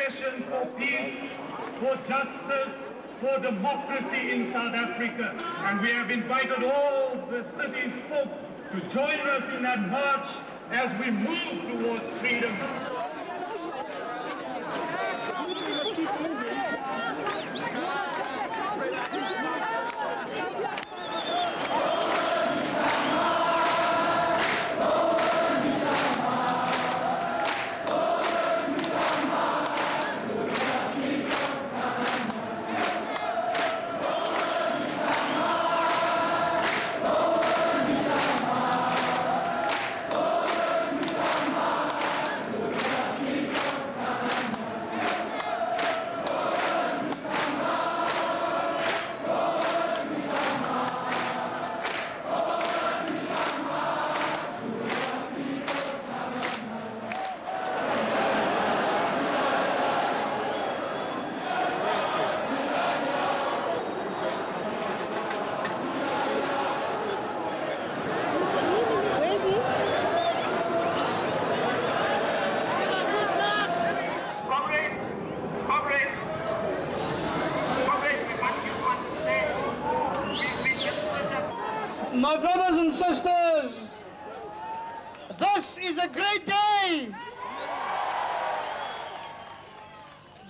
expression for peace, for justice, for democracy in South Africa. And we have invited all the city's folk to join us in that march as we move towards freedom. My brothers and sisters, this is a great day.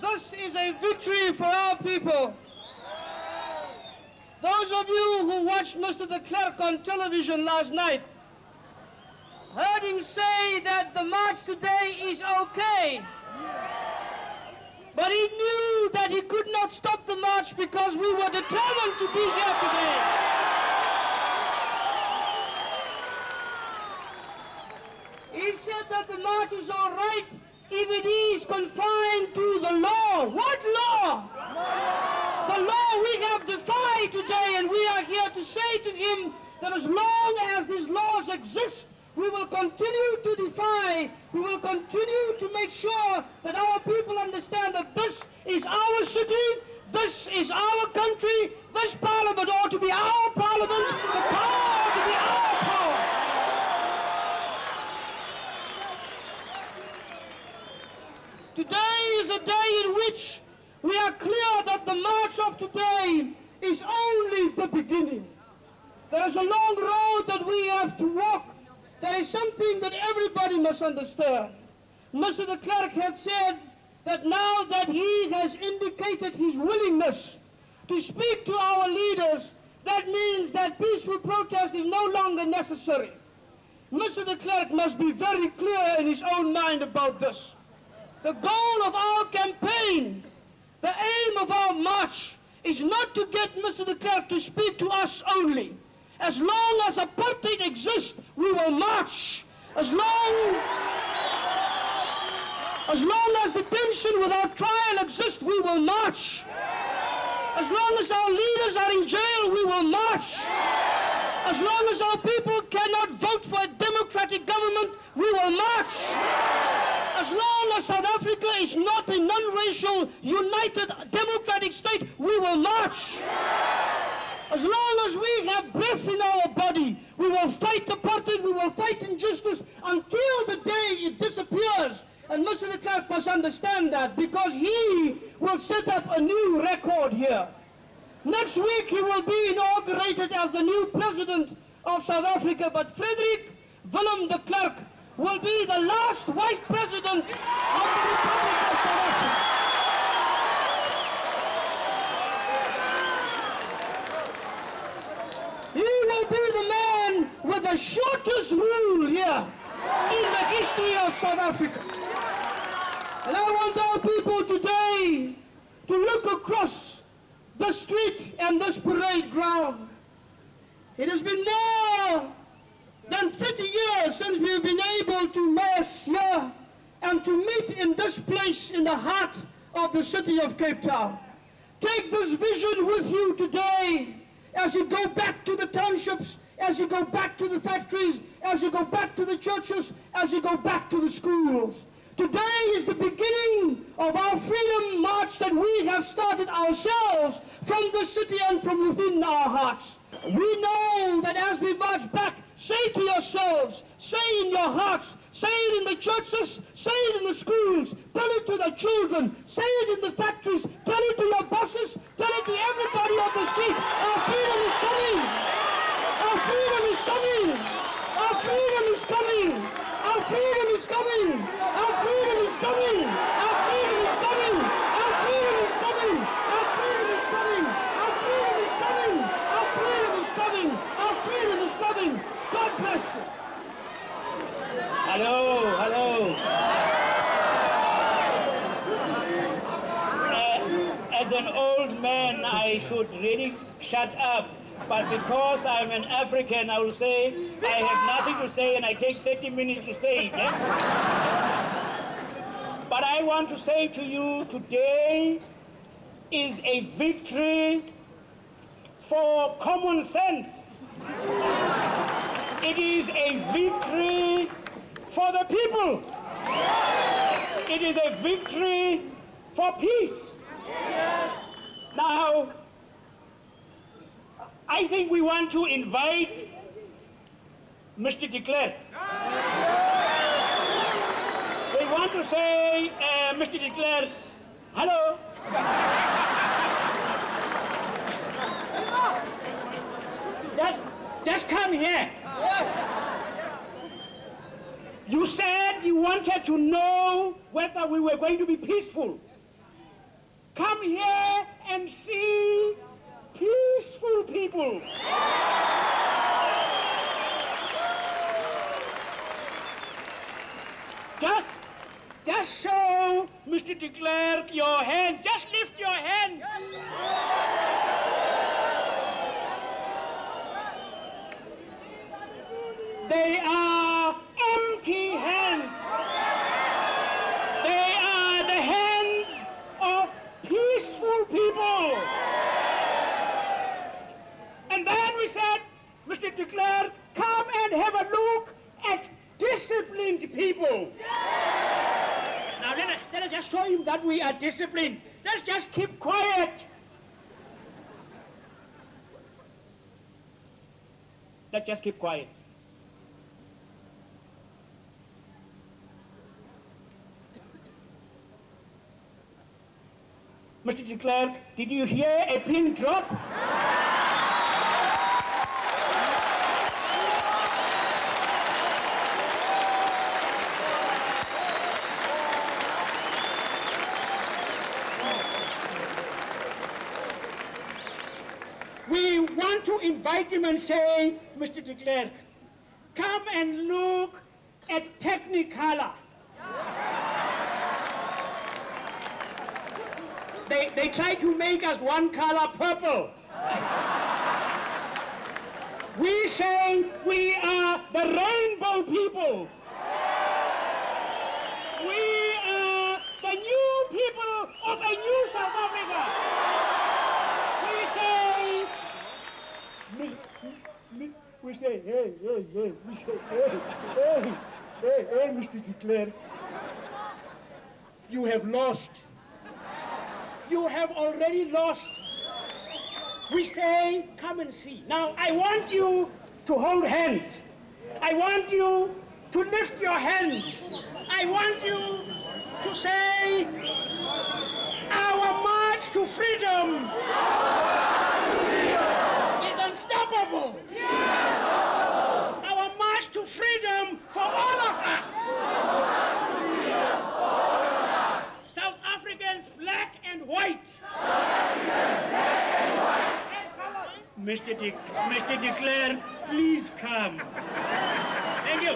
This is a victory for our people. Those of you who watched Mr. de Klerk on television last night heard him say that the march today is okay. But he knew that he could not stop the march because we were determined to be here today. He said that the march is all right if it is confined to the law. What law? The law we have defied today, and we are here to say to him that as long as these laws exist, we will continue to defy, we will continue to make sure that our people understand that this is our city, this is our country, this parliament ought to be our parliament, the power ought to be our power. Today is a day in which we are clear that the march of today is only the beginning. There is a long road that we have to walk. There is something that everybody must understand. Mr. de Klerk had said that now that he has indicated his willingness to speak to our leaders, that means that peaceful protest is no longer necessary. Mr. de Klerk must be very clear in his own mind about this. The goal of our campaign, the aim of our march, is not to get Mr. de Klerk to speak to us only. As long as apartheid exists, we will march. As long as detention without trial exists, we will march. As long as our leaders are in jail, we will march. As long as our people cannot vote for a democratic government, we will march. As long as South Africa is not a non-racial, united, democratic state, we will march. As long as we have breath in our body, we will fight apartheid, we will fight injustice until the day it disappears. And Mr. de Klerk must understand that, because he will set up a new record here. Next week he will be inaugurated as the new president of South Africa, but Frederick Willem de Klerk will be the last white president of the Republic of South Africa. He will be the man with the shortest rule here in the history of South Africa. And I want our people today to look across the street and this parade ground. It has been more than 30 years since we've been able to mass here and to meet in this place in the heart of the city of Cape Town. Take this vision with you today as you go back to the townships, as you go back to the factories, as you go back to the churches, as you go back to the schools. Today is the beginning of our freedom march that we have started ourselves from the city and from within our hearts. We know that as we march back, say to yourselves, say in your hearts, say it in the churches, say it in the schools, tell it to the children, say it in the factories, tell it to your bosses, tell it to everybody on the street. Our freedom is coming. Our freedom is coming. Our freedom is coming. Our freedom is coming. Our freedom is coming. Our freedom is coming. Our freedom is coming. Our freedom is coming. Our freedom is coming. Our freedom is coming. Our freedom is coming. God bless you. Hello, hello. As an old man, I should really shut up. But because I'm an African, I will say I have nothing to say and I take 30 minutes to say it. Eh? But I want to say to you, today is a victory for common sense. It is a victory for the people. It is a victory for peace. Now, I think we want to invite Mr. de Klerk. We want to say, Mr. de Klerk, hello. Just come here. You said you wanted to know whether we were going to be peaceful. Come here and see peaceful people. Just show Mr. de Klerk your hands. Just lift your hands. They are empty hands. They are the hands of peaceful people. And then we said, Mr. de Klerk, come and have a look at disciplined people. Now let us just show him that we are disciplined. Let's just keep quiet. Let's just keep quiet. Mr. de Klerk, did you hear a pin drop? We want to invite him and say, Mr. de Klerk, come and look at Technicolor. They try to make us one color purple. We say we are the rainbow people. We are the new people of a new South Africa. We say, hey, we say, hey, Mr. de Klerk, you have lost. You have already lost. We say, come and see. Now, I want you to hold hands. I want you to lift your hands. I want you to say, our march to freedom is unstoppable. Our march to freedom for all of us. South Africans, black and white. Mr. de Klerk, please come. Thank you.